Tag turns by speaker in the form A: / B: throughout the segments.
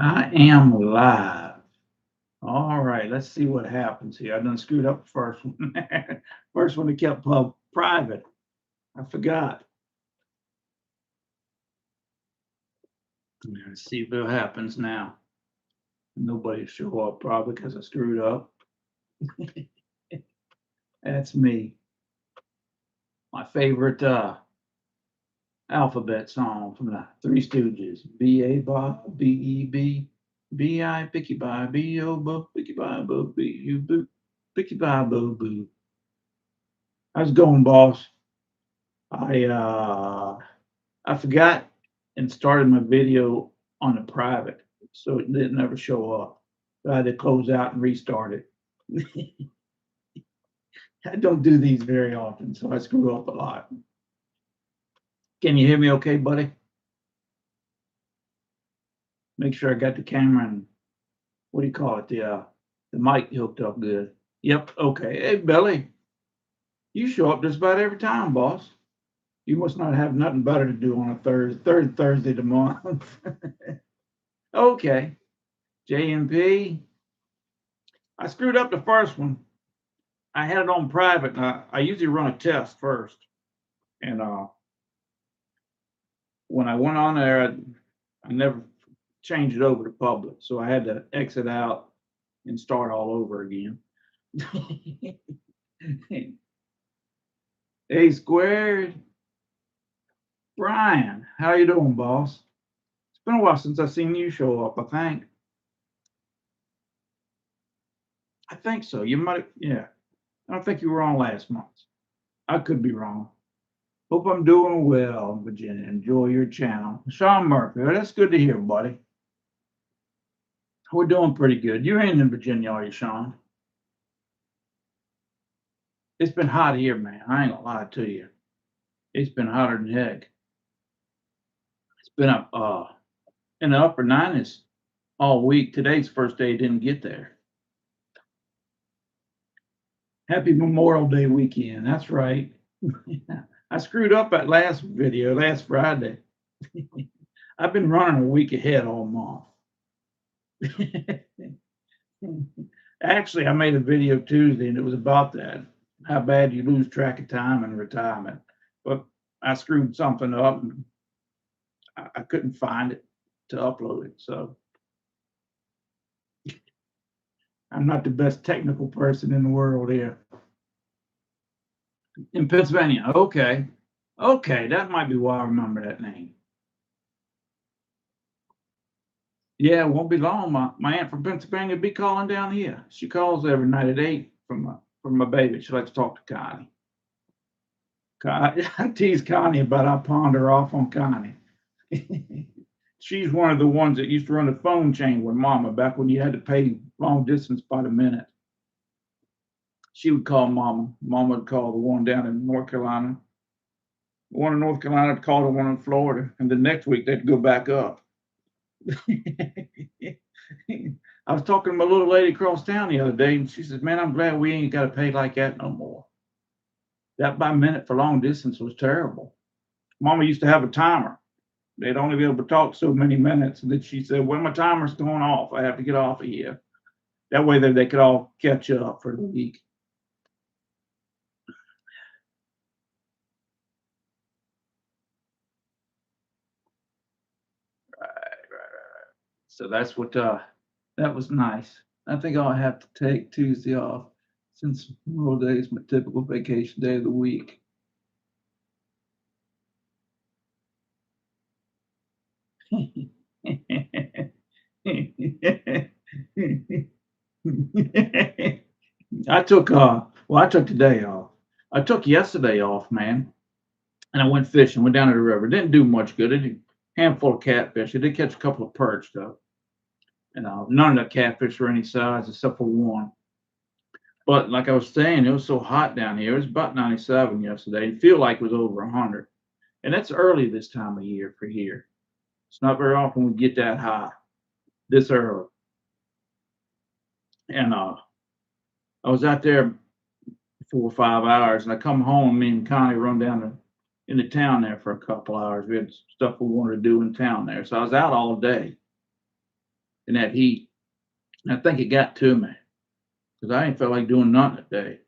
A: I am live. All right, let's see what happens here. I done screwed up the first one. First one I kept private. I forgot. Let's see what happens now. Nobody show up probably because I screwed up. That's me. My favorite alphabet song from the Three Stooges. B.A. Bob, B.E.B. B.I. Bicky Bye, B.O. Bo, Bicky Bye, Bo, B.U. Boo, Bicky Bye, Bo, Boo. How's it going, boss? I uh I forgot and started my video on a private, so it didn't ever show up. So I had to close out and restart it. I don't do these very often, so I screw up a lot. Can you hear me okay, buddy? Make sure I got the camera and what do you call it? The mic hooked up good. Yep, okay. Hey Billy, you show up just about every time, boss. You must not have nothing better to do on a third Thursday of the month. Okay. JMP. I screwed up the first one. I had it on private. And I usually run a test first, and when I went on there, I never changed it over to public, so I had to exit out and start all over again. A squared, Brian, how you doing, boss? It's been a while since I seen you show up. I think so. You might, yeah. I don't think you were on last month. I could be wrong. Hope I'm doing well, Virginia. Enjoy your channel. Sean Murphy. Well, that's good to hear, buddy. We're doing pretty good. You're in Virginia, are you, Sean? It's been hot here, man. I ain't gonna lie to you. It's been hotter than heck. It's been up in the upper 90s all week. Today's first day didn't get there. Happy Memorial Day weekend. That's right. I screwed up that last video last Friday. I've been running a week ahead all month. Actually, I made a video Tuesday and it was about that, how bad you lose track of time in retirement. But I screwed something up and I couldn't find it to upload it. So I'm not the best technical person in the world here. In Pennsylvania. Okay. Okay. That might be why I remember that name. Yeah, it won't be long. My aunt from Pennsylvania will be calling down here. She calls every night at 8 from my baby. She likes to talk to Connie. I tease Connie about I pawned her off on Connie. She's one of the ones that used to run the phone chain with Mama back when you had to pay long distance by the minute. She would call Mama. Mama would call the one down in North Carolina. The one in North Carolina would call the one in Florida. And the next week they'd go back up. I was talking to my little lady across town the other day, and she says, "Man, I'm glad we ain't got to pay like that no more. That by minute for long distance was terrible." Mama used to have a timer. They'd only be able to talk so many minutes. And then she said, "Well, my timer's going off. I have to get off of here." That way they could all catch up for the week. Right, right. So that's what that was nice. I think I'll have to take Tuesday off since Memorial Day is my typical vacation day of the week. I took today off. I took yesterday off, man, and I went fishing, went down to the river. Didn't do much good. I did a handful of catfish. I did catch a couple of perch though. And none of the catfish were any size except for one. But like I was saying, it was so hot down here. It was about 97 yesterday. It feel like it was over 100. And that's early this time of year for here. It's not very often we get that high this early. And I was out there 4 or 5 hours, and I come home. Me and Connie run down in the town there for a couple hours. We had stuff we wanted to do in town there, so I was out all day. in that heat. And I think it got to me because I ain't felt like doing nothing today.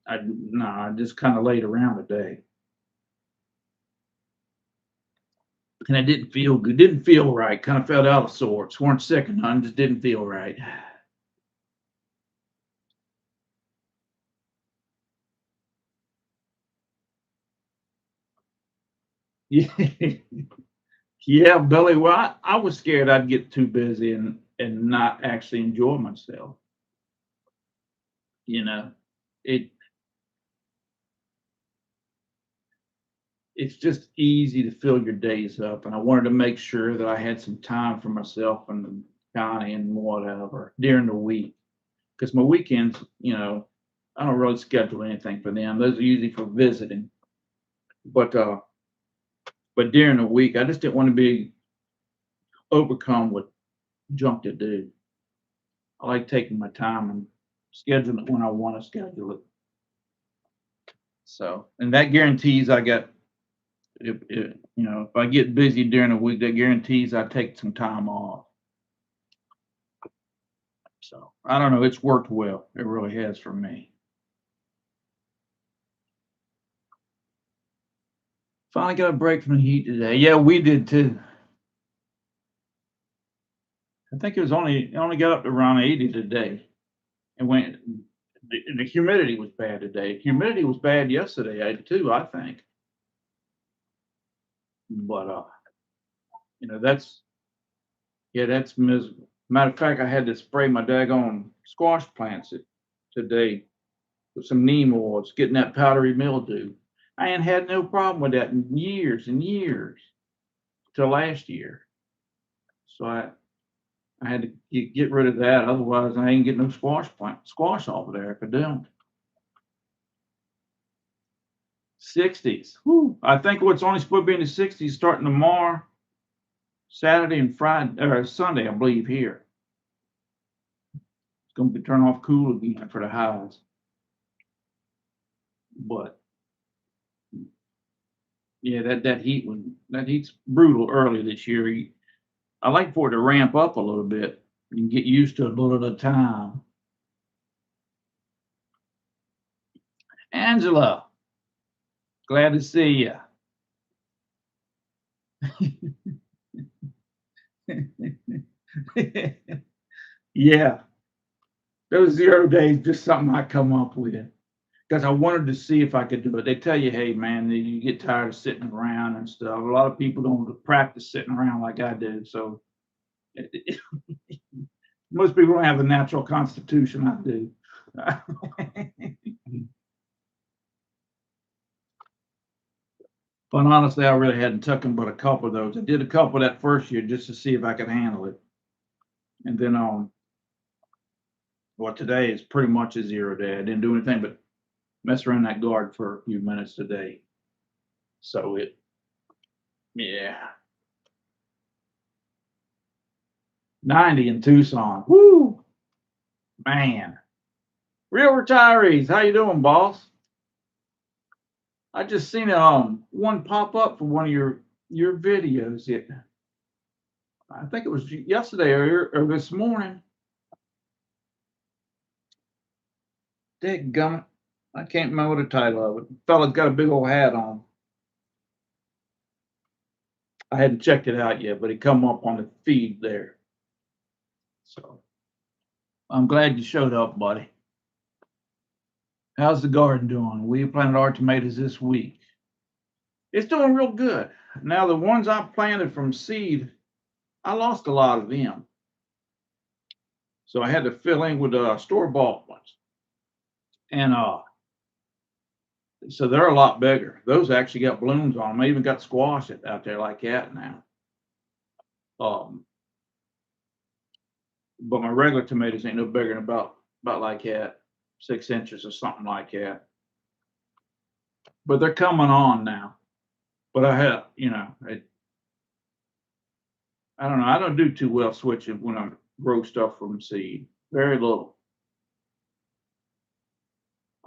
A: I just kind of laid around today, and it didn't feel good. Didn't feel right. Kind of felt out of sorts. weren't sick or nothing. Just didn't feel right. Yeah, yeah, Billy. Well, I was scared I'd get too busy and not actually enjoy myself. You know, it it's just easy to fill your days up, and I wanted to make sure that I had some time for myself and the county and whatever during the week. Because my weekends, I don't really schedule anything for them. Those are usually for visiting. But during the week, I just didn't want to be overcome with junk to do. I like taking my time and scheduling it when I want to schedule it. So, and that guarantees I got, if I get busy during the week, that guarantees I take some time off. So, I don't know. It's worked well. It really has for me. Finally got a break from the heat today. Yeah, we did too. I think it only got up to around 80 today. And when the humidity was bad today. Humidity was bad yesterday too, I think. But that's yeah, that's miserable. Matter of fact, I had to spray my daggone squash plants today with some neem oils, getting that powdery mildew. I ain't had no problem with that in years and years till last year. So I had to get rid of that. Otherwise, I ain't getting no squash off of there if I don't. 60s. Whew. I think what's only supposed to be in the 60s starting tomorrow, Saturday and Friday or Sunday, I believe here. It's going to be turn off cool again for the highs. But yeah, that heat's brutal early this year. I like for it to ramp up a little bit. You can get used to it a little at a time. Angela, glad to see you. Yeah, those 0 days just something I come up with because I wanted to see if I could do it. They tell you, hey man, you get tired of sitting around and stuff. A lot of people don't practice sitting around like I do, so most people don't have the natural constitution I do. But honestly, I really hadn't taken but a couple of those. I did a couple that first year just to see if I could handle it. And then well, today is pretty much a 0 day. I didn't do anything but mess around that garden for a few minutes today. So yeah, 90 in Tucson. Woo, man. Real retirees, how you doing, boss? I just seen one pop up for one of your videos. I think it was yesterday or this morning. Dadgummit. I can't remember the title of it. Fella's got a big old hat on. I hadn't checked it out yet, but it come up on the feed there. So I'm glad you showed up, buddy. How's the garden doing? We planted our tomatoes this week. It's doing real good. Now the ones I planted from seed, I lost a lot of them. So I had to fill in with store-bought ones. And so they're a lot bigger. Those actually got blooms on them. I even got squash out there like that now. Um, but my regular tomatoes ain't no bigger than about like that, 6 inches or something like that. But they're coming on now. But I don't know. I don't do too well switching when I grow stuff from seed. Very little.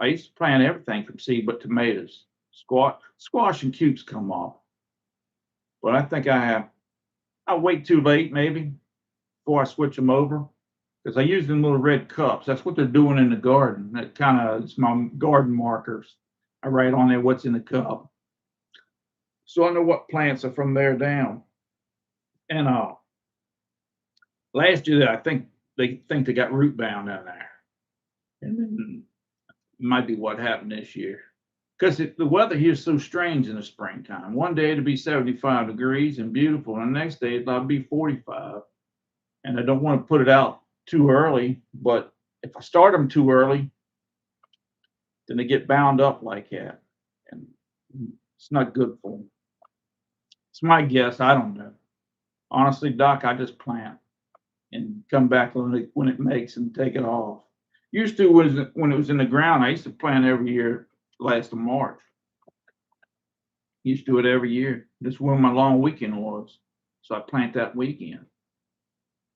A: I used to plant everything from seed but tomatoes. Squash and cubes come off. But I think I wait too late maybe. before I switch them over because I use them little red cups. That's what they're doing in the garden. That kind of it's my garden markers. I write on there what's in the cup, so I know what plants are from there down. And last year I think they got root bound down there, and then might be what happened this year. Because the weather here is so strange in the springtime. One day it'll be 75 degrees and beautiful, and the next day it'll be 45. And I don't want to put it out too early, but if I start them too early, then they get bound up like that, and it's not good for them. It's my guess. I don't know. Honestly, Doc, I just plant and come back when it makes and take it off. Used to when it was in the ground, I used to plant every year last of March. Used to do it every year. This is when my long weekend was. So I plant that weekend.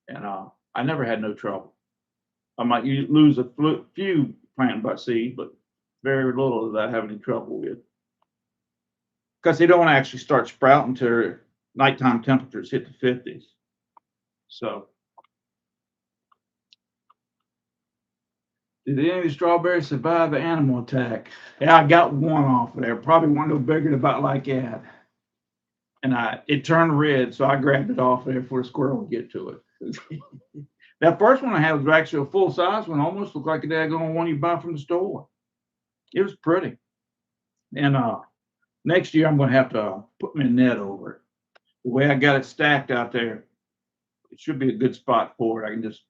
A: And I never had no trouble. I might lose a few planting by seed, but very little that I have any trouble with. Because they don't actually start sprouting until nighttime temperatures hit the 50s. So, did any of the strawberries survive the animal attack? Yeah, I got one off of there. Probably one no bigger than about like that. And it turned red, so I grabbed it off there before the squirrel would get to it. That first one I had was actually a full size one, almost looked like a daggone one you buy from the store. It was pretty. And next year I'm going to have to put my net over it. The way I got it stacked out there, it should be a good spot for it. I can just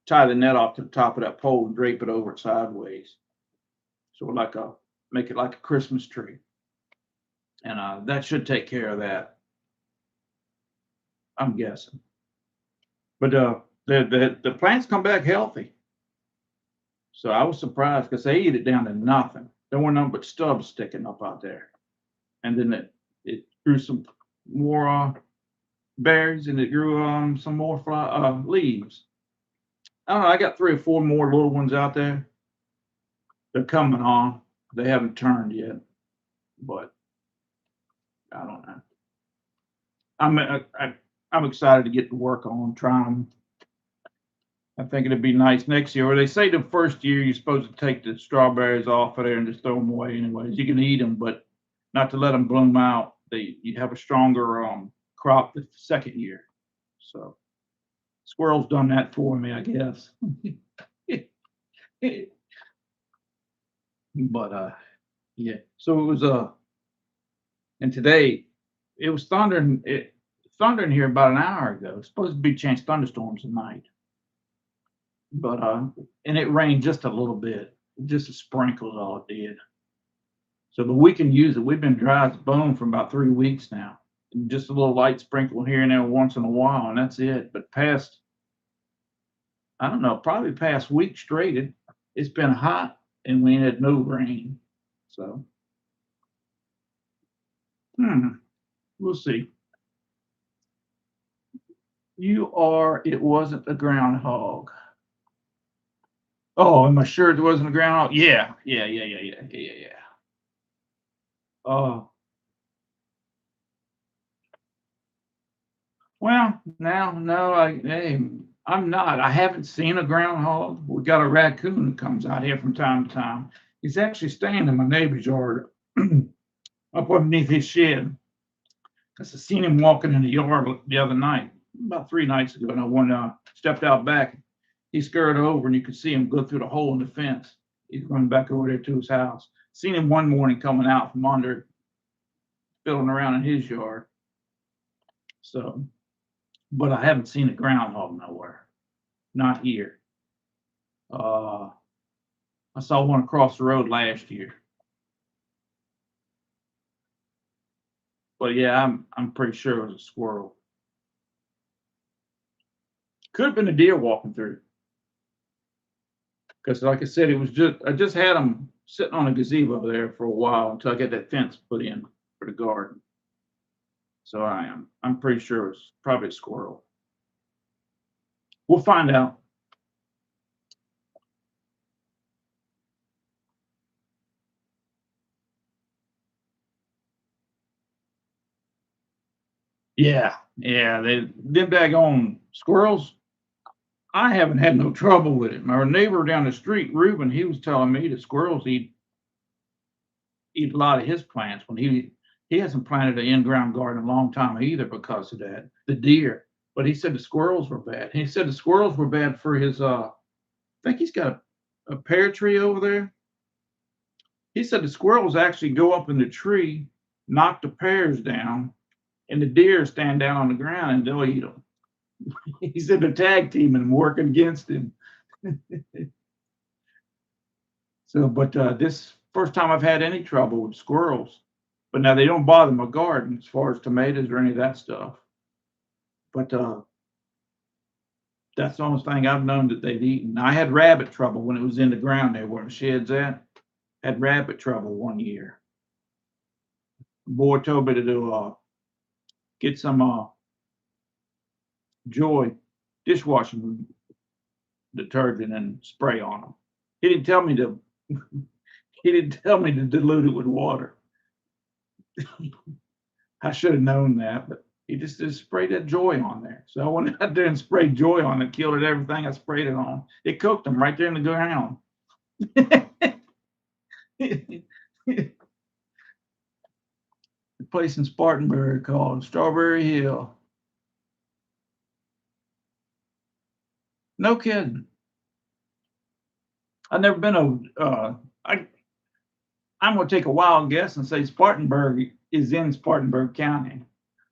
A: tie the net off to the top of that pole and drape it over it sideways. So make it like a Christmas tree. And that should take care of that, I'm guessing. But the plants come back healthy. So I was surprised because they eat it down to nothing. There were nothing but stubs sticking up out there. And then it grew some more berries and it grew some more leaves. I don't know. I got 3 or 4 more little ones out there. They're coming on. They haven't turned yet, but I don't know. I'm excited to get to work on trying them. I think it'd be nice next year. Or they say the first year you're supposed to take the strawberries off of there and just throw them away anyways. You can eat them, but not to let them bloom out. You have a stronger crop the second year. So squirrel's done that for me, I guess. But yeah. So it was and today it was thundering. It thundering here about an hour ago. It's supposed to be chance thunderstorms tonight. But and it rained just a little bit, just a sprinkle is all it did. So but we can use it. We've been dry as a bone for about 3 weeks now. Just a little light sprinkle here and there once in a while, and that's it. But past, I don't know, probably past week straight, it's been hot and we ain't had no rain. So we'll see. It wasn't a groundhog. Oh, am I sure it wasn't a groundhog? Yeah. Oh, well, now, no, hey, I'm not. I haven't seen a groundhog. We got a raccoon that comes out here from time to time. He's actually staying in my neighbor's yard up underneath his shed. Because I seen him walking in the yard the other night, about 3 nights ago, and stepped out back. He scurried over, and you could see him go through the hole in the fence. He's running back over there to his house. Seen him one morning coming out from under, fiddling around in his yard. So, but I haven't seen a groundhog nowhere. Not here. I saw one across the road last year. But yeah, I'm pretty sure it was a squirrel. Could have been a deer walking through. Because like I said, I just had them sitting on a gazebo there for a while until I get that fence put in for the garden. So I'm pretty sure it's probably a squirrel. We'll find out. Yeah, them daggone squirrels. I haven't had no trouble with it. My neighbor down the street, Reuben, he was telling me that squirrels eat a lot of his plants when he hasn't planted an in-ground garden in a long time either because of that. The deer. But he said the squirrels were bad. He said the squirrels were bad for his I think he's got a pear tree over there. He said the squirrels actually go up in the tree, knock the pears down, and the deer stand down on the ground and they'll eat them. He said the tag team and working against him. So, but this first time I've had any trouble with squirrels. But now they don't bother my garden as far as tomatoes or any of that stuff. But that's the only thing I've known that they've eaten. I had rabbit trouble when it was in the ground there where the shed's at. Had rabbit trouble one year. The boy told me to do get some Joy dishwashing detergent and spray on them. He didn't tell me to. He didn't tell me to dilute it with water. I should have known that, but he just sprayed that Joy on there. So I went out there and sprayed Joy on it, killed it everything I sprayed it on. It cooked them right there in the ground. The place in Spartanburg called Strawberry Hill. No kidding. I've never been over. I'm going to take a wild guess and say Spartanburg is in Spartanburg County.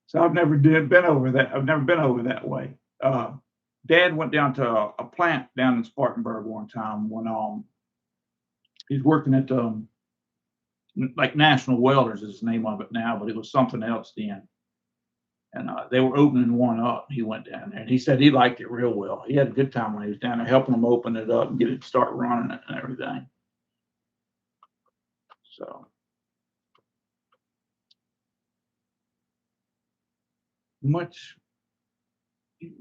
A: So I've never been over that. I've never been over that way. Dad went down to a plant down in Spartanburg one time when he's working at like National Welders is the name of it now, but it was something else then. And they were opening one up. He went down there and he said he liked it real well. He had a good time when he was down there helping them open it up and get it start running it and everything. So much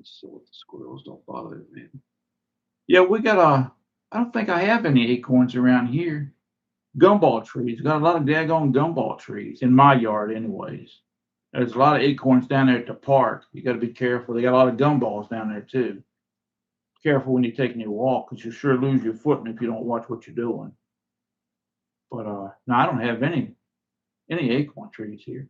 A: so the squirrels don't bother me. Yeah, we got I don't think I have any acorns around here. Gumball trees. Got a lot of daggone gumball trees in my yard, anyways. There's a lot of acorns down there at the park. You got to be careful. They got a lot of gumballs down there too. Careful when you're taking your walk, because you sure lose your footing if you don't watch what you're doing. But no, I don't have any acorn trees here.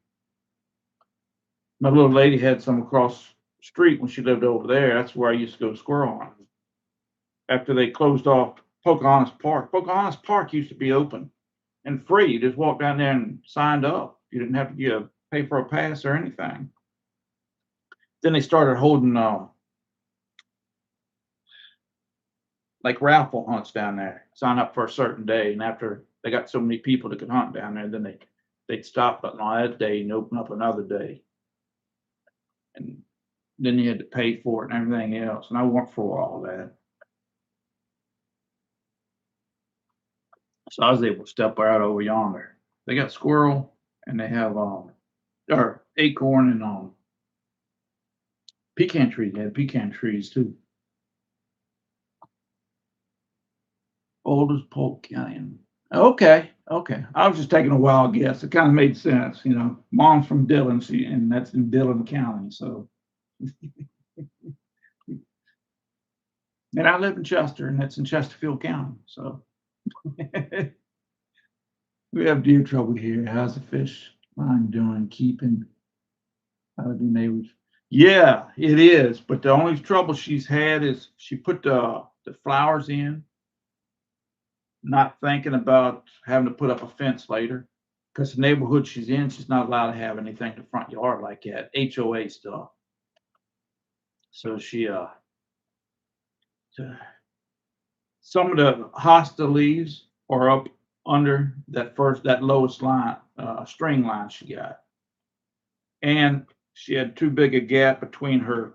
A: My little lady had some across the street when she lived over there. That's where I used to go squirrel hunting. After they closed off Pocahontas Park. Pocahontas Park used to be open and free. You just walked down there and signed up. You didn't have to pay for a pass or anything. Then they started holding like raffle hunts down there. Sign up for a certain day, and after they got so many people that could hunt down there, then they'd stop on that day and open up another day. And then you had to pay for it and everything else. And I went for all that. So I was able to step out over yonder. They got squirrel and they have or acorn and pecan trees. They have pecan trees too. Oldest Polk County. Okay, okay. I was just taking a wild guess. It kind of made sense, you know. Mom's from Dillon, and that's in Dillon County. So, and I live in Chester, and that's in Chesterfield County. So, we have deer trouble here. How's the fish line doing? Keeping how do neighbors? Yeah, it is. But the only trouble she's had is she put the flowers in, not thinking about having to put up a fence later. Because the neighborhood she's in, she's not allowed to have anything in the front yard like that, HOA stuff. So she some of the hosta leaves are up under that lowest line, string line she got. And she had too big a gap between her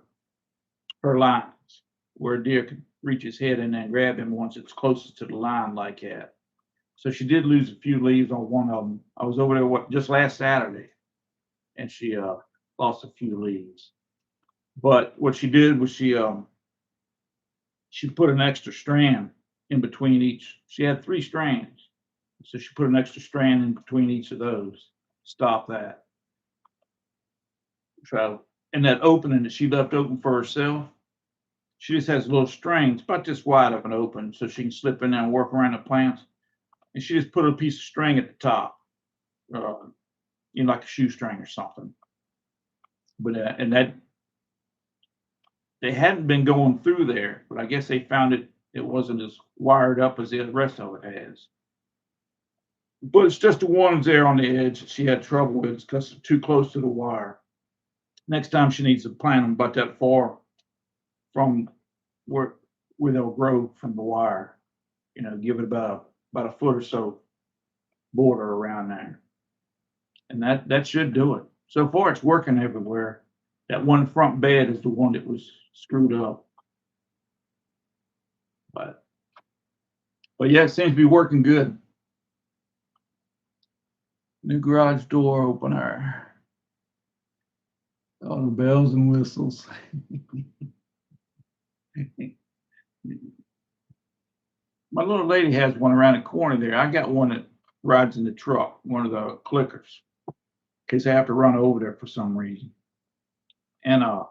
A: lines where a deer could reach his head in and grab him once it's closest to the line like that. So she did lose a few leaves on one of them. I was over there just last Saturday, and she lost a few leaves. But what she did was she put an extra strand in between each. She had 3 strands, so she put an extra strand in between each of those. Stop that. So, and that opening that she left open for herself, She just has a little string. It's about this wide up and open, so she can slip in there and work around the plants. And she just put a piece of string at the top, uh, like a shoestring or something. But and that they hadn't been going through there, but I guess they found it wasn't as wired up as the rest of it has. But it's just the ones there on the edge that she had trouble with because they're too close to the wire. Next time she needs to plant them about that far from where they'll grow from the wire. Give it about a foot or so border around there, and that should do it. So far, it's working everywhere. That one front bed is the one that was screwed up, but yeah, it seems to be working good. New garage door opener. All the bells and whistles. My little lady has one around the corner there. I got one that rides in the truck, one of the clickers, in case I have to run over there for some reason. And I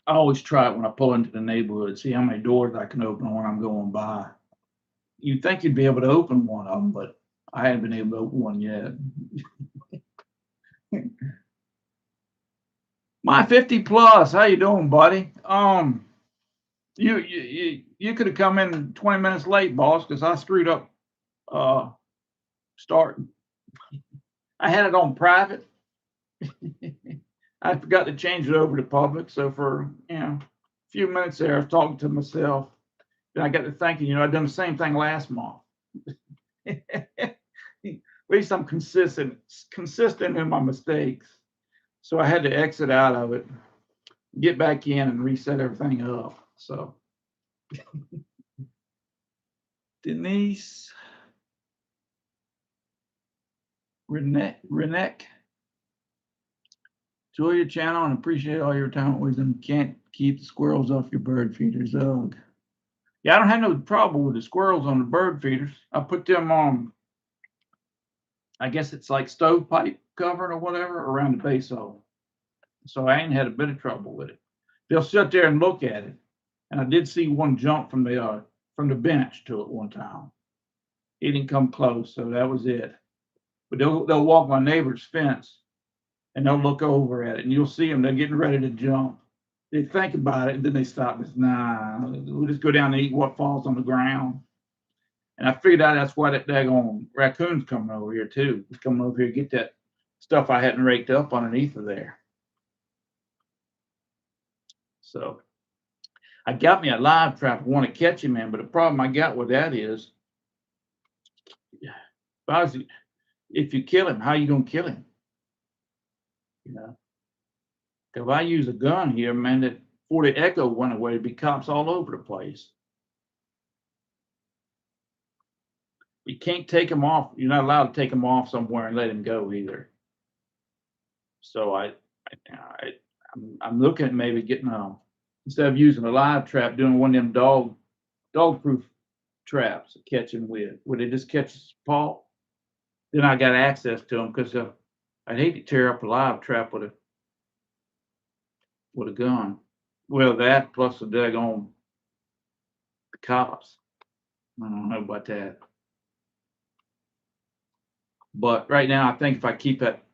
A: always try it when I pull into the neighborhood, see how many doors I can open when I'm going by. You'd think you'd be able to open one of them, but I haven't been able to open one yet. My 50 plus, how you doing, buddy? You could have come in 20 minutes late, boss, because I screwed up starting. I had it on private. I forgot to change it over to public. So for a few minutes there, I was talking to myself. Then I got to thinking, I'd done the same thing last month. At least I'm consistent in my mistakes. So I had to exit out of it, get back in, and reset everything up. So Denise Renek, enjoy your channel and appreciate all your time and wisdom. Can't keep the squirrels off your bird feeders. Ugh. Yeah, I don't have no trouble with the squirrels on the bird feeders. I put them on, I guess it's like stovepipe covering or whatever around the base of them. So I ain't had a bit of trouble with it. They'll sit there and look at it. And I did see one jump from the bench to it one time. He didn't come close, so that was it. But they'll walk my neighbor's fence and they'll look over at it, and you'll see them. They're getting ready to jump. They think about it, and then they stop. And say, nah, we'll just go down and eat what falls on the ground. And I figured out that's why that daggone raccoon's coming over here too. He's coming over here to get that stuff I hadn't raked up underneath of there. So I got me a live trap. I want to catch him in, but the problem I got with that is, if you kill him, how you gonna kill him? If I use a gun here, man, that 40 Echo went away, there'd be cops all over the place. You can't take him off. You're not allowed to take him off somewhere and let him go either. So I'm looking at maybe getting instead of using a live trap, doing one of them dog-proof traps to catch him with, where they just catch his paw. Then I got access to him because I'd hate to tear up a live trap with a gun. Well, that plus the daggone cops. I don't know about that. But right now, I think if I keep that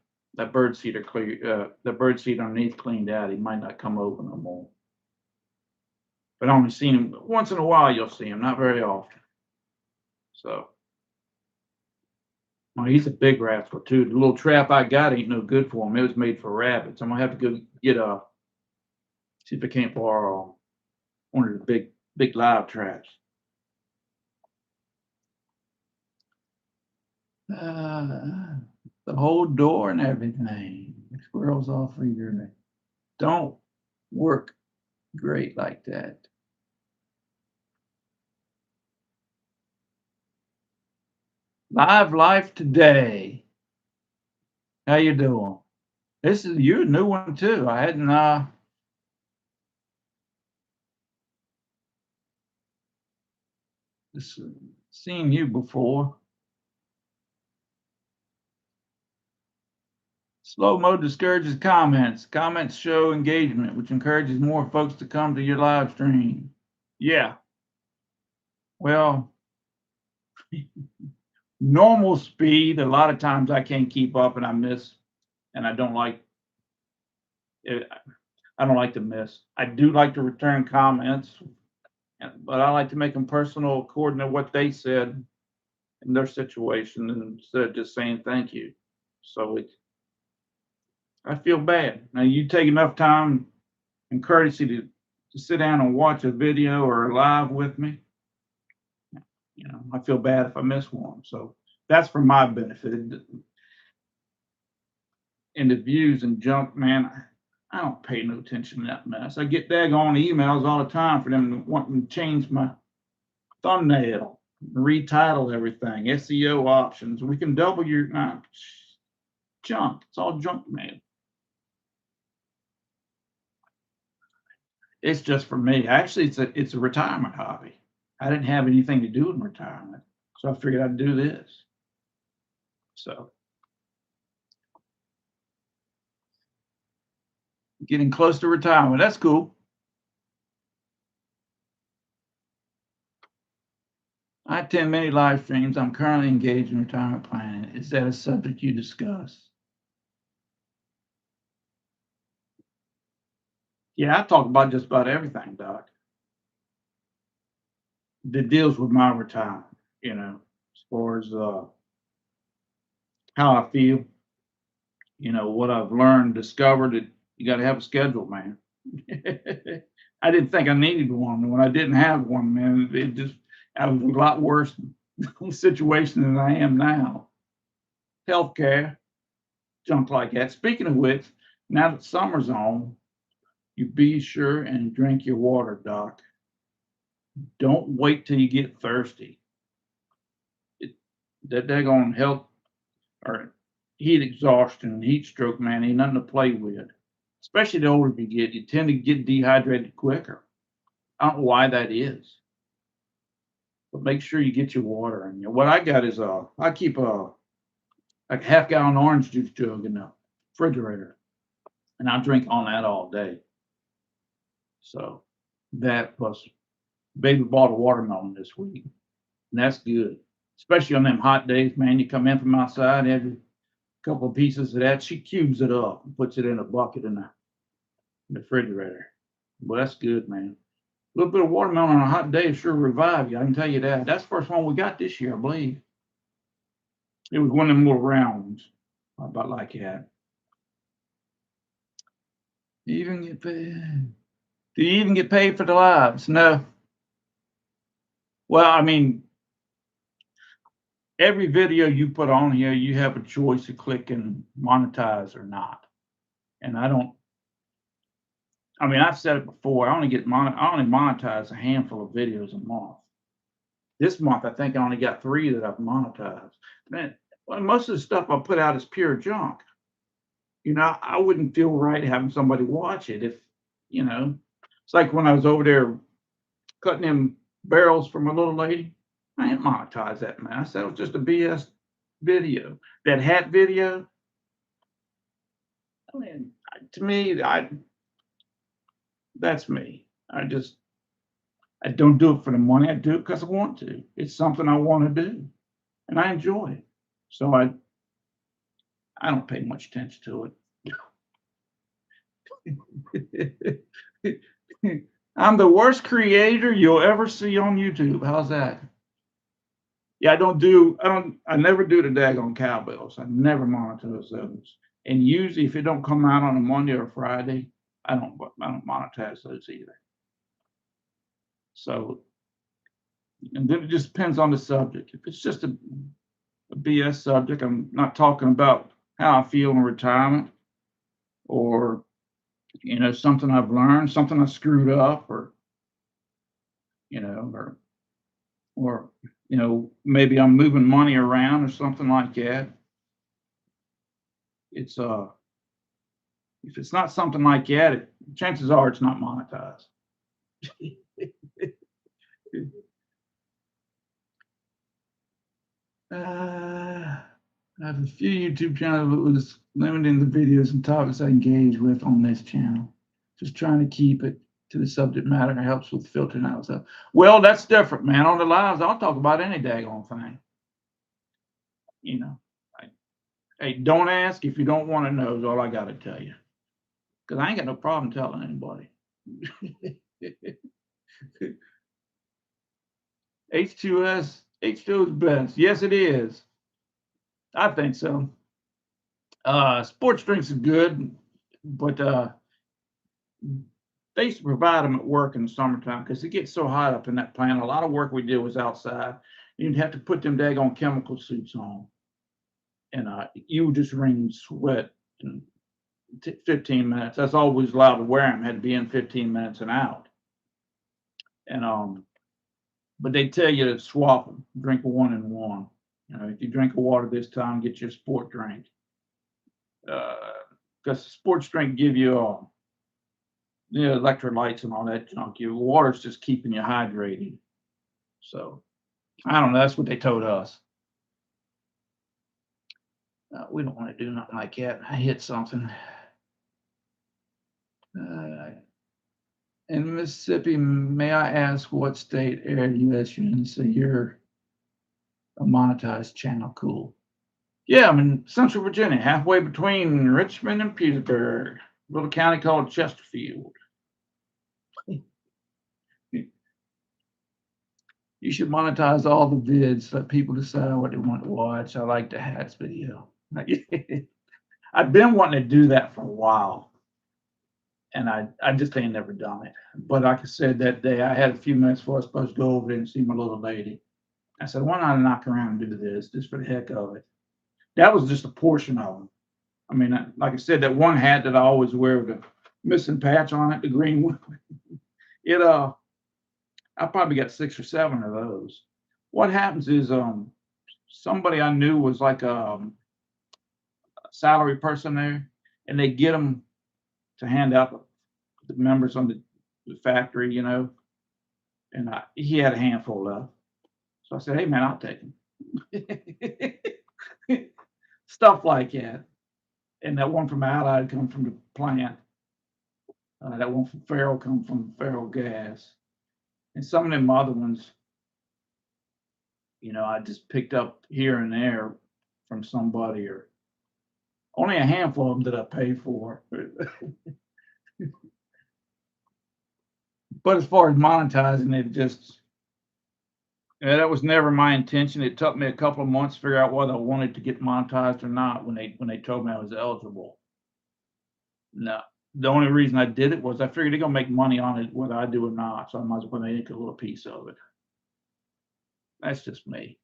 A: bird seeder clear, the bird seed underneath cleaned out, he might not come over no more. But I only seen him once in a while. You'll see him, not very often. So, well, he's a big rascal too. The little trap I got ain't no good for him. It was made for rabbits. I'm gonna have to go get see if I can't borrow one of the big live traps. The whole door and everything. The squirrels all freezer. Don't work great like that. Live life today. How you doing? This is you a new one too. I hadn't seen you before. Slow mode discourages comments. Comments show engagement, which encourages more folks to come to your live stream. Yeah. Well, normal speed, a lot of times I can't keep up and I miss, and I don't like it. I don't like to miss. I do like to return comments, but I like to make them personal according to what they said in their situation instead of just saying thank you. So I feel bad. Now you take enough time and courtesy to sit down and watch a video or a live with me. I feel bad if I miss one. So that's for my benefit. And the views and junk, man, I don't pay no attention to that mess. I get daggone emails all the time for them wanting to change my thumbnail, retitle everything, SEO options. We can double your junk. It's all junk mail. It's just for me. Actually, it's a retirement hobby. I didn't have anything to do in retirement, so I figured I'd do this. So getting close to retirement. That's cool. I attend many live streams. I'm currently engaged in retirement planning. Is that a subject you discuss? Yeah, I talk about just about everything, Doc, that deals with my retirement, as far as how I feel, what I've learned, discovered that you got to have a schedule, man. I didn't think I needed one. When I didn't have one, man, I was in a lot worse situation than I am now. Healthcare, junk like that. Speaking of which, now that summer's on, you be sure and drink your water, Doc. Don't wait till you get thirsty. That daggone health or heat exhaustion and heat stroke, man, ain't nothing to play with. Especially the older you get, you tend to get dehydrated quicker. I don't know why that is, but make sure you get your water. And what I got is I keep a like half-gallon orange juice jug in the refrigerator, and I drink on that all day. So that plus baby bought a watermelon this week, and that's good. Especially on them hot days, man. You come in from outside, have a couple of pieces of that. She cubes it up and puts it in a bucket in the refrigerator. Well, that's good, man. A little bit of watermelon on a hot day sure revive you. I can tell you that. That's the first one we got this year, I believe. It was one of them little round ones, about like that. You even get paid? Do you even get paid for the lives? No. Well, I mean, every video you put on here, you have a choice to click and monetize or not. And I've said it before. I only monetize a handful of videos a month. This month, I think I only got 3 that I've monetized. Man, well, most of the stuff I put out is pure junk. I wouldn't feel right having somebody watch it if, it's like when I was over there cutting them barrels from a little lady. I didn't monetize that, man. I said it was just a BS video. That hat video, I mean, to me, that's me. I don't do it for the money. I do it because I want to. It's something I want to do, and I enjoy it. So I don't pay much attention to it. I'm the worst creator you'll ever see on YouTube. How's that? Yeah, I never do the daggone cowbells. I never monetize those. And usually if it don't come out on a Monday or Friday, I don't monetize those either. So, and then it just depends on the subject. If it's just a BS subject, I'm not talking about how I feel in retirement or, something I've learned, something I screwed up or, you know, or, or, maybe I'm moving money around or something like that. It's, if it's not something like that, chances are it's not monetized. I have a few YouTube channels. limiting the videos and topics I engage with on this channel. Just trying to keep it to the subject matter and helps with filtering out stuff. Well, that's different, man. On the lives, I'll talk about any daggone thing. You know, like, hey, don't ask if you don't want to know, is all I got to tell you. Because I ain't got no problem telling anybody. H2S, H2O is best. Yes, it is. I think so. Sports drinks are good, but they used to provide them at work in the summertime because it gets so hot up in that plant. A lot of work we did was outside. You'd have to put them daggone chemical suits on, and you would just wring sweat in 15 minutes. That's all we was allowed to wear them. Had to be in 15 minutes and out. And but they tell you to swap them, drink a 1 and 1. You know, if you drink a water this time, get your sport drink. Because the sports drink give you electrolytes and all that junk. Your water's just keeping you hydrated. So I don't know. That's what they told us. We don't want to do nothing like that. I hit something. In Mississippi, may I ask what state aired U.S. Union? So you're a monetized channel. Cool. Yeah, I'm in Central Virginia, halfway between Richmond and Petersburg, little county called Chesterfield. You should monetize all the vids, let people decide what they want to watch. I like the hats video. I've been wanting to do that for a while, and I just ain't never done it. But like I said, that day I had a few minutes before I was supposed to go over there and see my little lady. I said, why not knock around and do this just for the heck of it? That was just a portion of them. I mean, like I said, that one hat that I always wear with the missing patch on it, the green one, it I probably got 6 or 7 of those. What happens is somebody I knew was like a salary person there, and they get them to hand out to the members on the factory, you know, and he had a handful left. So I said, hey man, I'll take them. Stuff like that. And that one from Allied come from the plant. That one from Farrell come from Farrell Gas. And some of them other ones, you know, I just picked up here and there from somebody, or only a handful of them that I pay for. But as far as monetizing it, just that was never my intention. It took me a couple of months to figure out whether I wanted to get monetized or not when they told me I was eligible. No, the only reason I did it was I figured they're gonna make money on it whether I do or not, so I might as well make a little piece of it. That's just me.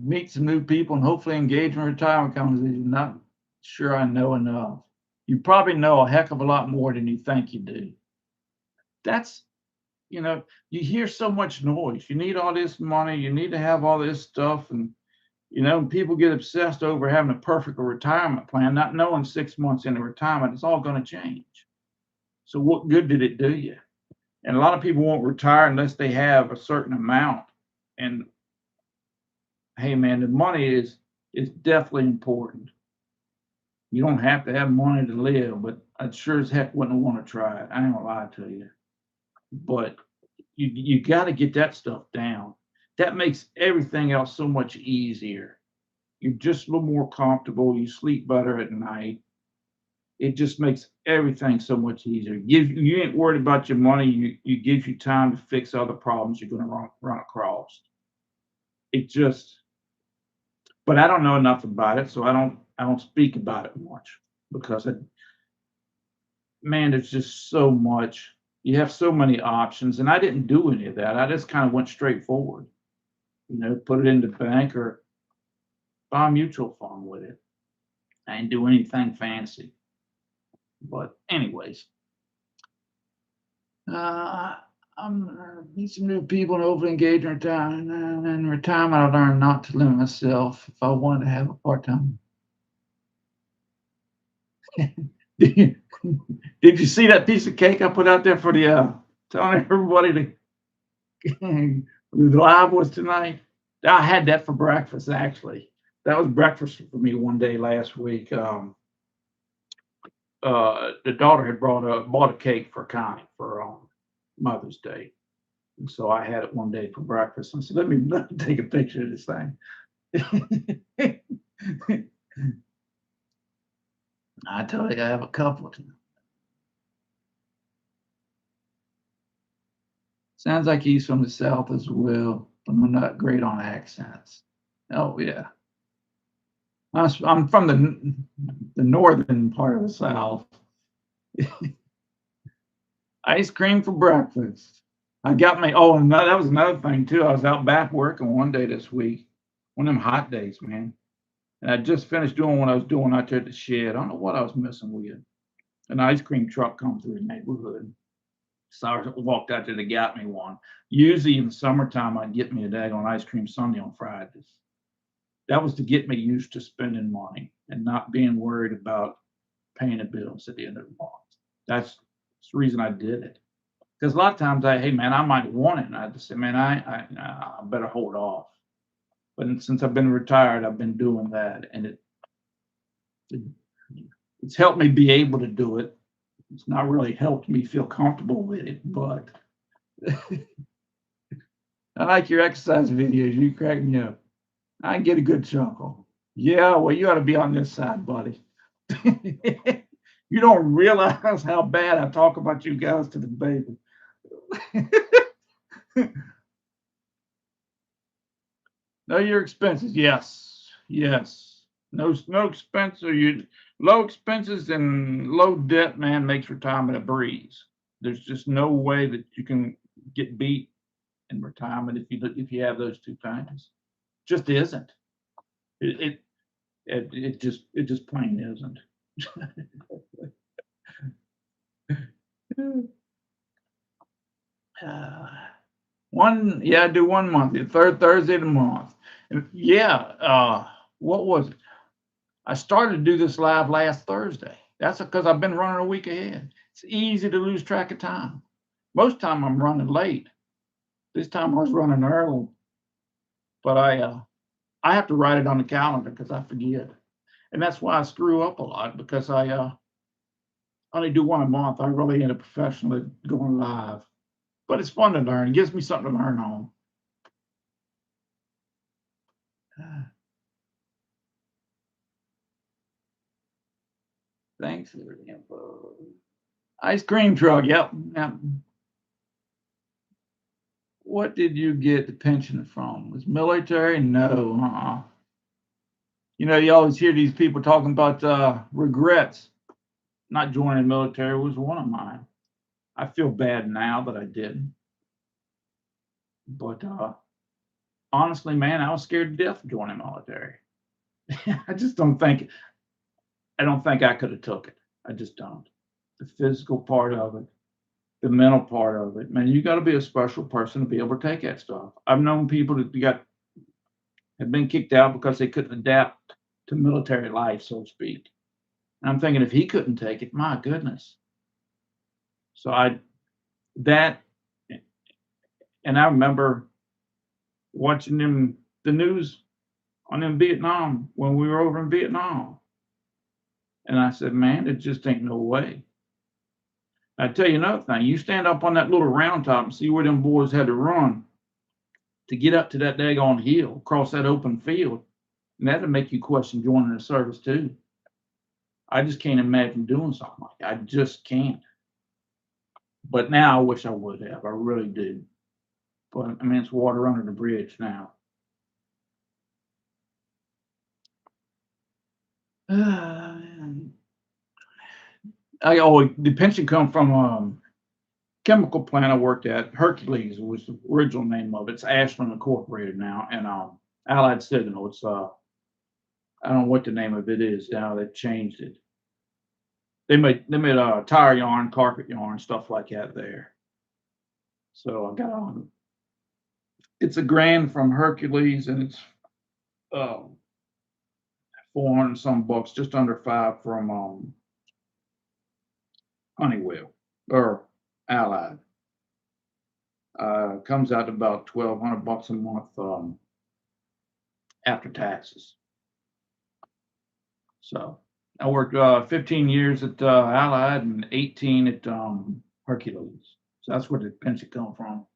A: Meet some new people and hopefully engage in retirement conversation. Not sure I know enough. You probably know a heck of a lot more than you think you do. That's, you know, you hear so much noise. You need all this money. You need to have all this stuff. And, you know, people get obsessed over having a perfect retirement plan, not knowing 6 months into retirement, it's all going to change. So what good did it do you? And a lot of people won't retire unless they have a certain amount. And hey, man, the money is definitely important. You don't have to have money to live, but I sure as heck wouldn't want to try it. I ain't gonna lie to you. But you got to get that stuff down. That makes everything else so much easier. You're just a little more comfortable. You sleep better at night. It just makes everything so much easier. You ain't worried about your money. You gives you time to fix other problems you're going to run across. It just, but I don't know enough about it, so I don't speak about it much because man, there's just so much. You have so many options, and I didn't do any of that. I just kind of went straight forward. You know, put it in the bank or buy a mutual fund with it. I didn't do anything fancy. But anyways, I'm meet some new people and hopefully engage in retirement. And in retirement, I learned not to limit myself if I wanted to have a part time. Did you see that piece of cake I put out there for the telling everybody the live was tonight? I had that for breakfast actually. That was breakfast for me one day last week. The daughter had bought a cake for Connie for Mother's Day. And so I had it one day for breakfast. I said, let me take a picture of this thing. I tell you, I have a couple of them. Sounds like he's from the South as well, but I'm not great on accents. Oh, yeah. I'm from the northern part of the South. Ice cream for breakfast. I got my, oh, and that was another thing too. I was out back working one day this week, one of them hot days, man. And I just finished doing what I was doing out there at the shed. I don't know what I was messing with. An ice cream truck come through the neighborhood. So I walked out there, they got me one. Usually in the summertime, I'd get me a daggone ice cream sundae on Fridays. That was to get me used to spending money and not being worried about paying the bills at the end of the month. That's the reason I did it. Because a lot of times hey man, I might want it, and I just say, man, I better hold off. But since I've been retired, I've been doing that, and it it's helped me be able to do it. It's not really helped me feel comfortable with it, but I like your exercise videos. You crack me up. I get a good chuckle. Yeah, well, you ought to be on this side, buddy. You don't realize how bad I talk about you guys to the baby. Know your expenses. Yes, yes. No expense or you low expenses and low debt, man, makes retirement a breeze. There's just no way that you can get beat in retirement if you have those two things. Just isn't. It it just plain isn't. Uh, yeah, I do 1 month, the third Thursday of the month. And yeah, what was it? I started to do this live last Thursday. That's because I've been running a week ahead. It's easy to lose track of time. Most time I'm running late. This time I was running early, but I have to write it on the calendar because I forget, and that's why I screw up a lot because I only do one a month. I really ain't a professional at going live, but it's fun to learn. It gives me something to learn on. Thanks for the info. Ice cream truck. Yep. Yep. What did you get the pension from? Was military? No. You always hear these people talking about regrets. Not joining the military was one of mine. I feel bad now that I didn't. But honestly, man, I was scared to death of joining the military. I just don't think I could have took it. I just don't. The physical part of it, the mental part of it, man, you got to be a special person to be able to take that stuff. I've known people that have been kicked out because they couldn't adapt to military life, so to speak. And I'm thinking if he couldn't take it, my goodness. So that, and I remember watching the news on in Vietnam when we were over in Vietnam. And I said, man, it just ain't no way. I tell you another thing, you stand up on that little round top and see where them boys had to run to get up to that daggone hill, across that open field. And that'll make you question joining the service too. I just can't imagine doing something like that. I just can't. But now I wish I would have. I really do. But I mean, it's water under the bridge now. The pension come from chemical plant I worked at. Hercules was the original name of it. It's Ashland Incorporated now, and Allied Signal. It's I don't know what the name of it is now. They've changed it. They made tire yarn, carpet yarn, stuff like that there. So I got on. It's a grand from Hercules, and it's 400 some bucks, just under five from Honeywell or Allied. Comes out to about $1,200 a month after taxes. So I worked 15 years at Allied and 18 at Hercules. So that's where the pension come from.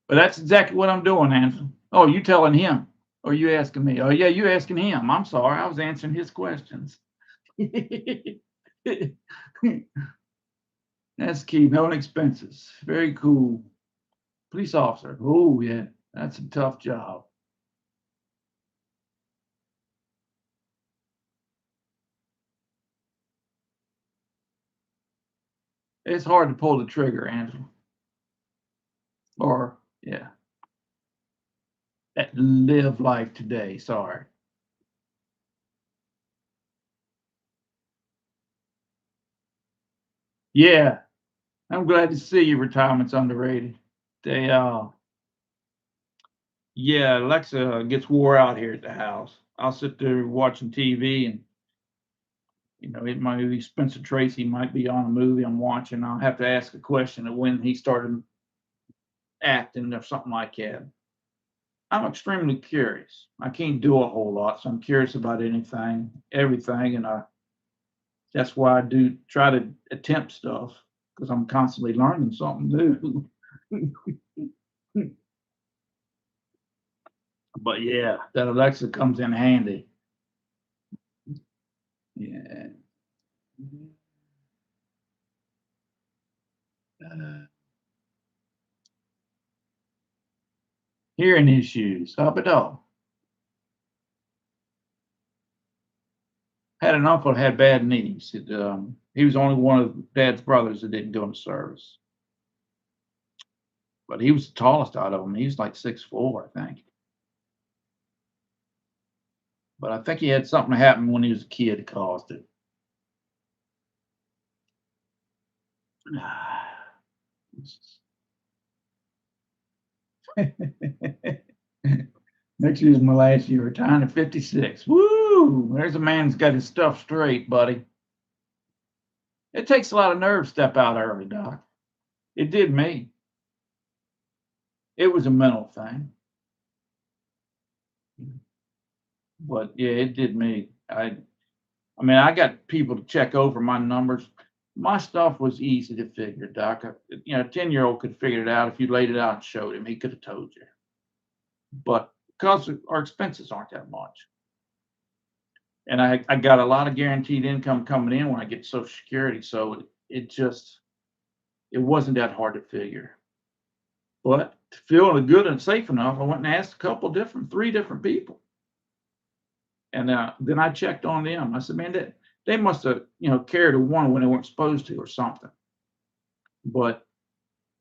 A: But that's exactly what I'm doing, Ansel. Oh, you telling him? Or you asking me? Oh, yeah, you asking him. I'm sorry. I was answering his questions. That's key. No expenses. Very cool. Police officer. Oh, yeah. That's a tough job. It's hard to pull the trigger, Angela. Or, yeah, live life today. Sorry. Yeah, I'm glad to see your retirement's underrated. They, yeah, Alexa gets wore out here at the house. I'll sit there watching TV and, it might be Spencer Tracy might be on a movie I'm watching. I'll have to ask a question of when he started acting or something like that. I'm extremely curious. I can't do a whole lot, so I'm curious about anything, everything, and that's why I do try to attempt stuff because I'm constantly learning something new. But yeah, that Alexa comes in handy. Yeah. Uh, Hearing issues. Up it all. Had an uncle that had bad knees. He was only one of Dad's brothers that didn't go into service, but he was the tallest out of them. He was like 6'4", I think. But I think he had something happen when he was a kid that caused it. Next year's my last year, retiring at 56. Woo! There's a man that's got his stuff straight, buddy. It takes a lot of nerve to step out early, Doc. It did me. It was a mental thing, but yeah, it did me. I mean, I got people to check over my numbers. My stuff was easy to figure, Doc. A 10-year-old could figure it out if you laid it out and showed him. He could have told you. But because our expenses aren't that much, and I got a lot of guaranteed income coming in when I get Social Security, so it wasn't that hard to figure. But feeling good and safe enough, I went and asked three different people, and then I checked on them. I said, man, they must have carried a one when they weren't supposed to or something. But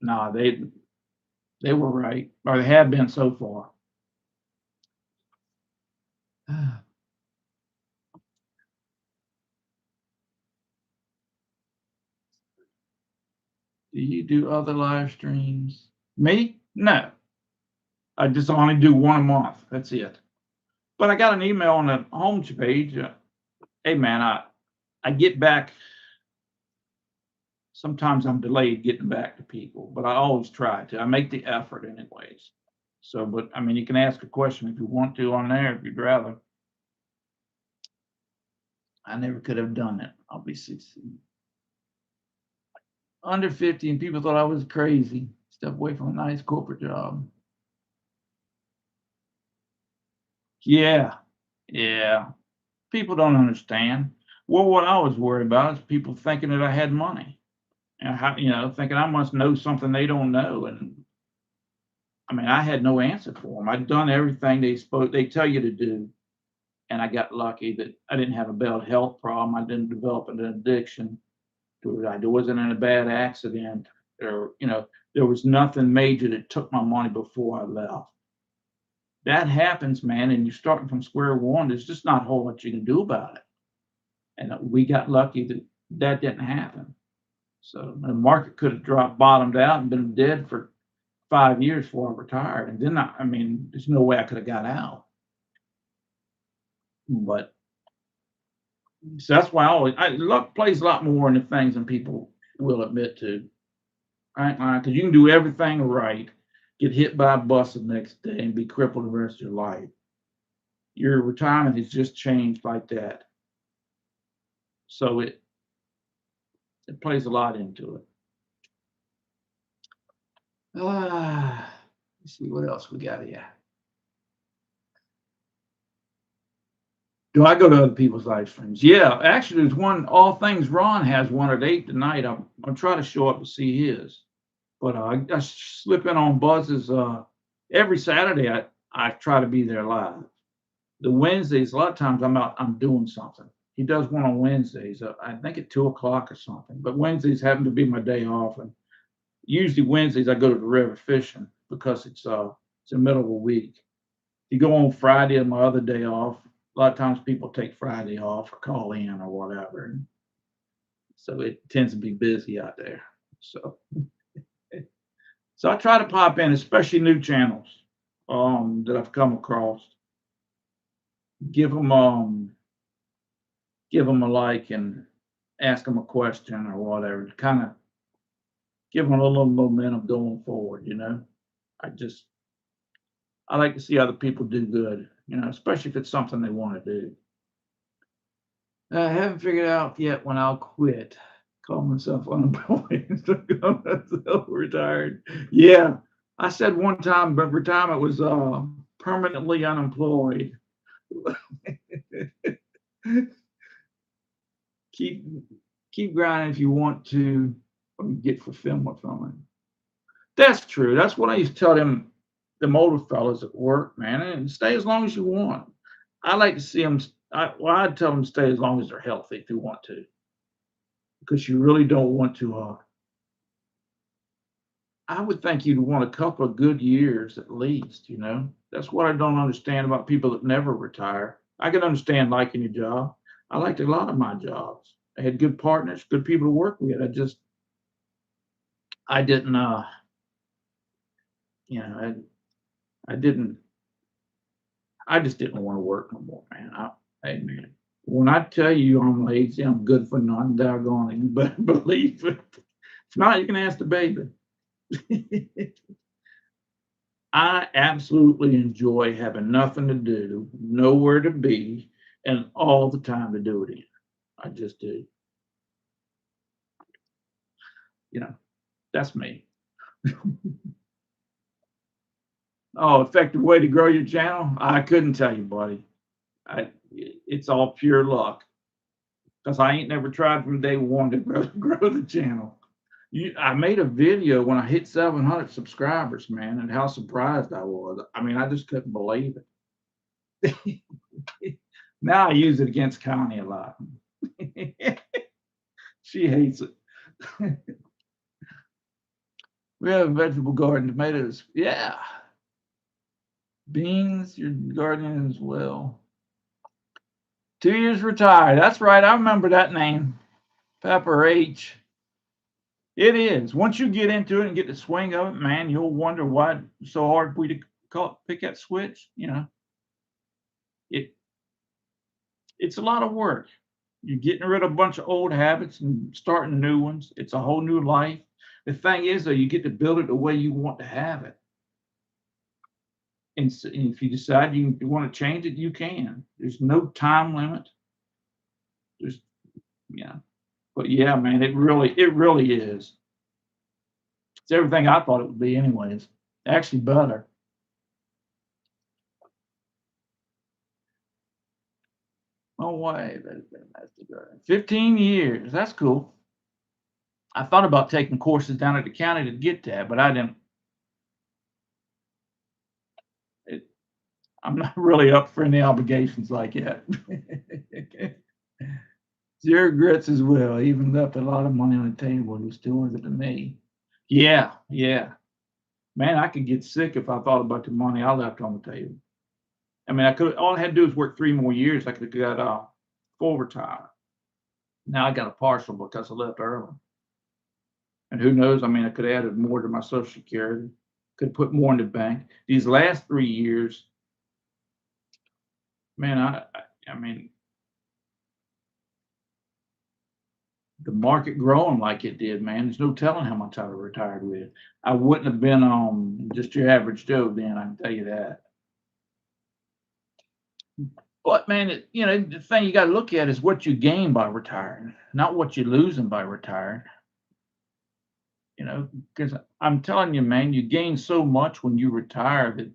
A: no, they were right, or they have been so far. Do you do other live streams? Me? No. I just only do one a month. That's it. But I got an email on the home page. Hey man, I get back. Sometimes I'm delayed getting back to people, but I always try to. I make the effort anyways. So, but I mean, you can ask a question if you want to on there if you'd rather. I never could have done it. I'll be 16. Under 50, and people thought I was crazy. Step away from a nice corporate job. Yeah, yeah. People don't understand. Well, what I was worried about is people thinking that I had money, and thinking I must know something they don't know. And I mean, I had no answer for them. I'd done everything they tell you to do, and I got lucky that I didn't have a bad health problem. I didn't develop an addiction to it. I wasn't in a bad accident, or there was nothing major that took my money before I left. That happens, man, and you're starting from square one. There's just not a whole lot you can do about it. And we got lucky that that didn't happen. So the market could have bottomed out and been dead for 5 years before I retired. And then I mean, there's no way I could have got out. But so that's why luck plays a lot more into things than people will admit to. Right? Because you can do everything right, get hit by a bus the next day, and be crippled the rest of your life. Your retirement has just changed like that. So it plays a lot into it. Let's see what else we got here. Do I go to other people's live streams? Yeah, actually, there's one. All Things Ron has one at 8 tonight. I'll try to show up to see his. But I slip in on Buzz's every Saturday. I try to be there live. The Wednesdays, a lot of times I'm doing something. He does one on Wednesdays. I think at 2 o'clock or something. But Wednesdays happen to be my day off, and usually Wednesdays I go to the river fishing because it's the middle of a week. You go on Friday and my other day off. A lot of times people take Friday off or call in or whatever. And so it tends to be busy out there. So so I try to pop in, especially new channels that I've come across. Give them give them a like and ask them a question or whatever to kind of give them a little momentum going forward. I like to see other people do good. Especially if it's something they want to do. I haven't figured out yet when I'll quit. Call myself unemployed. Call myself retired. Yeah, I said one time, but retirement was permanently unemployed. keep keep grinding if you want to get fulfillment from it. That's true. That's what I used to tell them older fellas at work, man. And stay as long as you want. I like to see them. I'd tell them stay as long as they're healthy if you want to, because you really don't want to. I would think you'd want a couple of good years at least. That's what I don't understand about people that never retire. I can understand liking your job. I liked a lot of my jobs. I had good partners, good people to work with. I didn't, you know, I didn't, I just didn't want to work no more, man. Hey, man, when I tell you I'm lazy, I'm good for nothing, doggone but believe it. If not, you can ask the baby. I absolutely enjoy having nothing to do, nowhere to be, and all the time to do it in. I just do. You know, that's me. Oh, effective way to grow your channel? I couldn't tell you, buddy. It's all pure luck because I ain't never tried from day one to grow the channel. I made a video when I hit 700 subscribers, man, and how surprised I was. I mean, I just couldn't believe it. Now I use it against Connie a lot. She hates it. We have a vegetable garden, tomatoes. Yeah. Beans, you're gardening as well. 2 years retired. That's right. I remember that name. Pepper H. It is. Once you get into it and get the swing of it, man, you'll wonder why it's so hard for you to pick that switch. It it's a lot of work. You're getting rid of a bunch of old habits and starting new ones. It's a whole new life. The thing is, though, you get to build it the way you want to have it. And if you decide you want to change it, you can. There's no time limit. There's, yeah. But yeah, man, it really is. It's everything I thought it would be, anyways. Actually, better. Oh, why? 15 years. That's cool. I thought about taking courses down at the county to get that, but I didn't. It, I'm not really up for any obligations like that. Zero regrets as well. He even left a lot of money on the table. He was still worth it to me. Yeah, yeah. Man, I could get sick if I thought about the money I left on the table. I mean, I could. All I had to do was work 3 more years. I could have got full retirement. Now I got a partial because I left early. And who knows? I mean, I could have added more to my Social Security. Could put more in the bank. These last 3 years, man, I mean, the market growing like it did, man, there's no telling how much I'd have retired with. I wouldn't have been just your average Joe then, I can tell you that. But man, the thing you got to look at is what you gain by retiring, not what you're losing by retiring. Because I'm telling you, man, you gain so much when you retire that,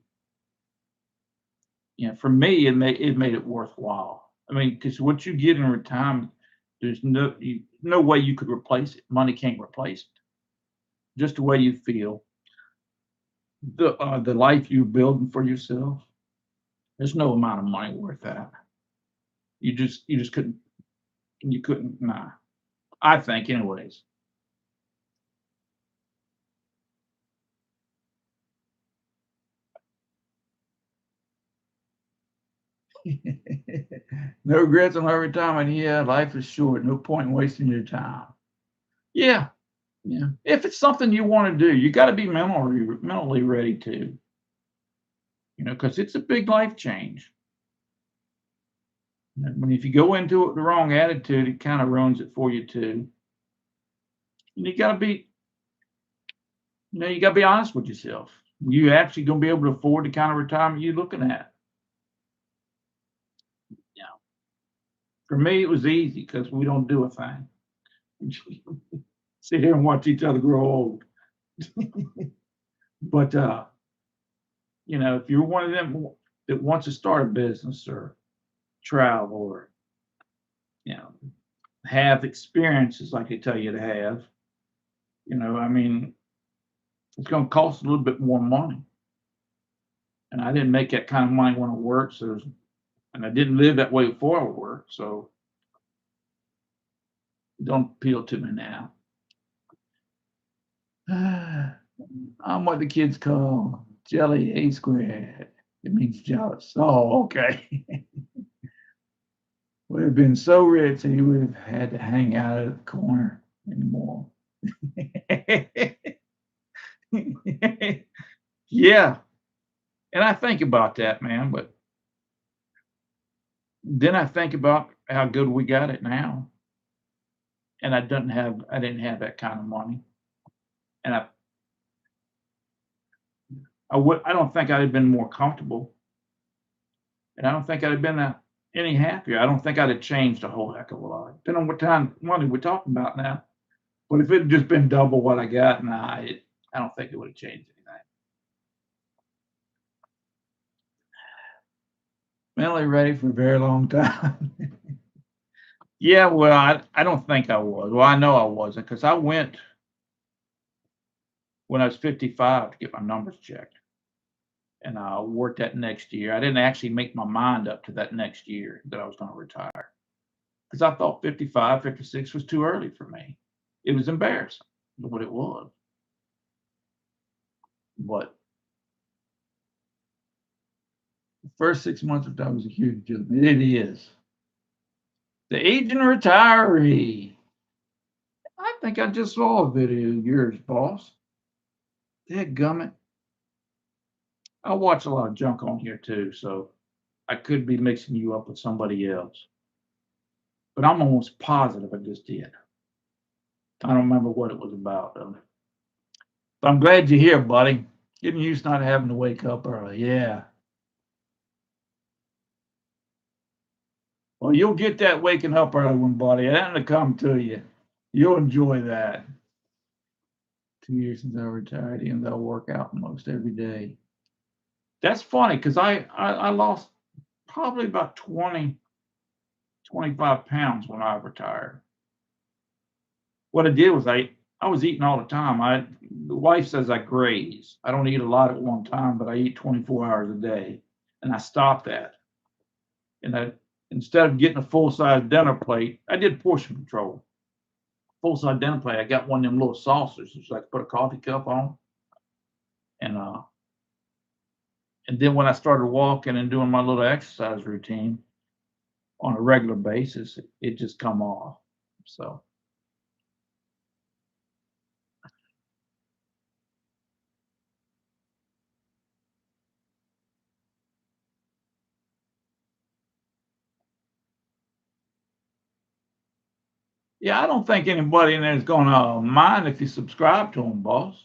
A: for me, it made it worthwhile. I mean, because what you get in retirement, there's no way you could replace it. Money can't replace it. Just the way you feel, the life you're building for yourself. There's no amount of money worth that. You just couldn't. Nah, I think, anyways. No regrets on my retirement. Yeah, life is short. No point in wasting your time. Yeah, yeah. If it's something you want to do, you got to be mentally ready to, because it's a big life change. And if you go into it with the wrong attitude, it kind of ruins it for you too. And you got to be honest with yourself. You actually gonna be able to afford the kind of retirement you're looking at? Yeah. For me, it was easy because we don't do a thing. Sit here and watch each other grow old. But if you're one of them that wants to start a business or travel or you know have experiences like they tell you to have, I mean, it's going to cost a little bit more money. And I didn't make that kind of money when I worked, and I didn't live that way before I worked, so it don't appeal to me now. I'm what the kids call jelly A squared. It means jealous. Oh, okay. Would have been so rich that he would have had to hang out at the corner anymore. Yeah, and I think about that, man. But then I think about how good we got it now, and I didn't have that kind of money, and I don't think I'd have been more comfortable, and I don't think I'd have been any happier. I don't think I'd have changed a whole heck of a lot. Depending on what time money we're talking about now. But if it had just been double what I got, nah, I don't think it would have changed anything. Mentally ready for a very long time. Yeah, well, I don't think I was. Well, I know I wasn't because I went when I was 55 to get my numbers checked, and I worked that next year. I didn't actually make my mind up to that next year that I was going to retire because I thought 55, 56 was too early for me. It was embarrassing what it was, but the first 6 months of that was a huge deal. It is. The aging retiree. I think I just saw a video of yours, boss. Dadgummit. I watch a lot of junk on here too, so I could be mixing you up with somebody else. But I'm almost positive I just did. I don't remember what it was about though. But I'm glad you're here, buddy. Getting used to not having to wake up early. Yeah. Well, you'll get that waking up early one, buddy. That'll come to you. You'll enjoy that. 2 years since I retired, and they'll work out most every day. That's funny because I lost probably about 20, 25 pounds when I retired. What I did was I was eating all the time. The wife says I graze. I don't eat a lot at one time, but I eat 24 hours a day, and I stopped that. And instead of getting a full size dinner plate, I did portion control. Full size dinner plate, I got one of them little saucers, so I could put a coffee cup on, and then when I started walking and doing my little exercise routine on a regular basis, it just come off. So Yeah, I don't think anybody in there is gonna mind if you subscribe to them, boss.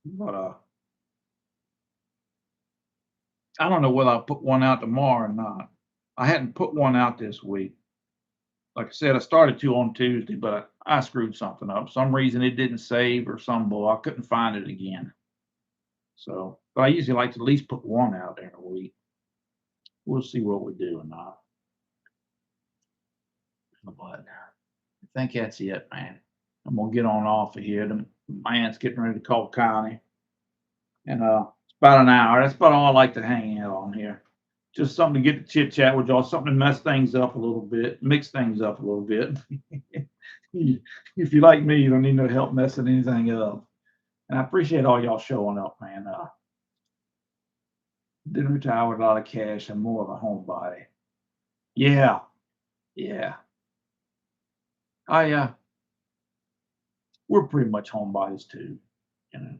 A: But I don't know whether I'll put one out tomorrow or not. I hadn't put one out this week. Like I said, I started to on Tuesday, but I screwed something up. Some reason it didn't save or some bull. I couldn't find it again. So, but I usually like to at least put one out there in a week. We'll see what we do or not. But I think that's it, man. I'm gonna get on off of here. My aunt's getting ready to call county, and it's about an hour. That's about all I like to hang out on here. Just something to get to chit chat with y'all, something to mess things up a little bit, mix things up a little bit. If you like me, you don't need no help messing anything up. And I appreciate all y'all showing up, man. Didn't retire with a lot of cash and more of a homebody. Yeah, yeah. I we're pretty much homebodies too, you know.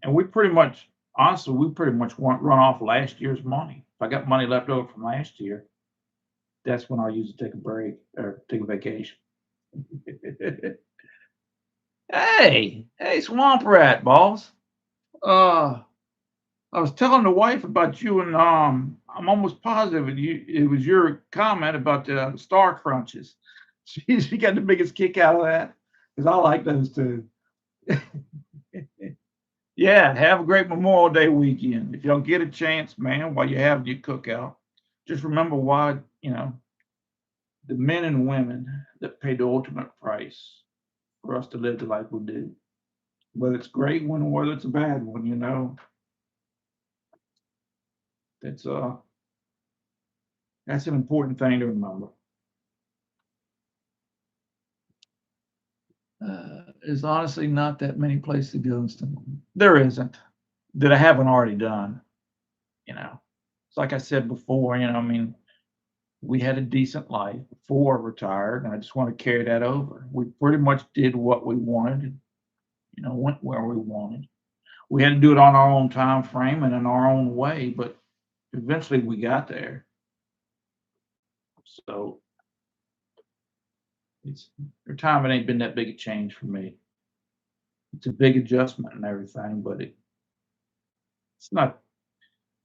A: And we pretty much, honestly, we pretty much run off last year's money. If I got money left over from last year, that's when I'll use to take a break or take a vacation. Hey, swamp rat, boss. Uh, I was telling the wife about you, and I'm almost positive it was your comment about the star crunches. She got the biggest kick out of that because I like those too. Yeah, have a great Memorial Day weekend. If y'all get a chance, man, while you have your cookout, just remember why, the men and women that paid the ultimate price for us to live the life we do. Whether it's a great one or whether it's a bad one, that's uh that's an important thing to remember. There's honestly not that many places to go. There isn't that I haven't already done. You know, it's like I said before. I mean, we had a decent life before I retired, and I just want to carry that over. We pretty much did what we wanted. Went where we wanted. We had to do it on our own time frame and in our own way, but eventually we got there. So it's retirement ain't been that big a change for me. It's a big adjustment and everything, but it's not.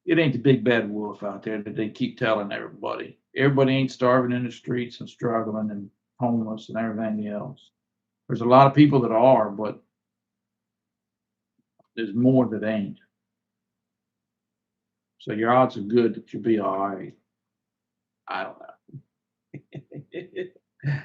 A: It ain't the big bad wolf out there that they keep telling everybody. Everybody ain't starving in the streets and struggling and homeless and everything else. There's a lot of people that are, but there's more that ain't. So your odds are good that you'll be all right. I don't know.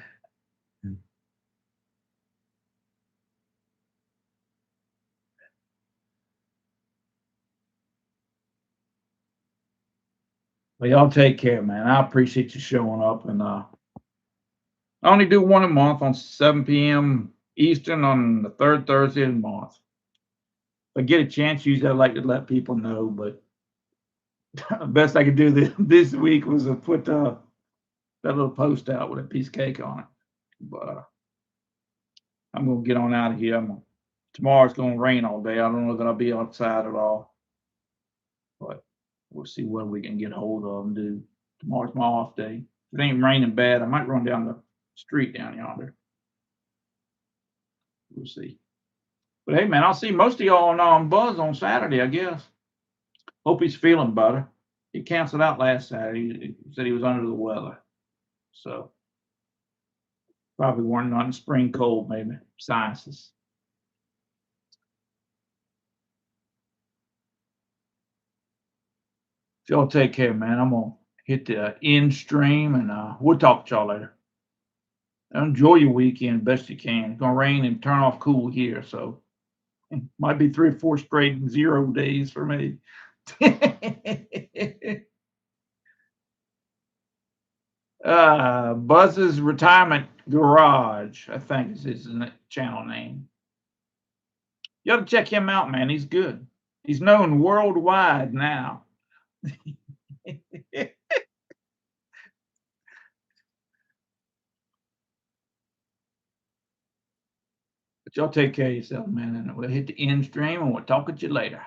A: Well, y'all take care, man. I appreciate you showing up, and I only do one a month on 7 p.m. Eastern on the third Thursday of the month. If I get a chance, usually I like to let people know, but the best I could do this week was to put that little post out with a piece of cake on it. But I'm gonna get on out of here. Tomorrow's gonna rain all day. I don't know that I'll be outside at all, but we'll see what we can get hold of and do. Tomorrow's my off day. If it ain't raining bad, I might run down the street down yonder. We'll see. But hey, man, I'll see most of y'all on Buzz on Saturday, I guess. Hope he's feeling better. He canceled out last Saturday. He said he was under the weather. So probably weren't on the spring cold, maybe. Sciences. Y'all take care, man. I'm gonna hit the end stream and we'll talk to y'all later. Enjoy your weekend best you can. It's gonna rain and turn off cool here, so might be 3 or 4 straight 0 days for me. Buzz's Retirement Garage, I think is his channel name. You ought to check him out, man. He's good. He's known worldwide now. But y'all take care of yourself, man. And we'll hit the end stream and we'll talk at you later.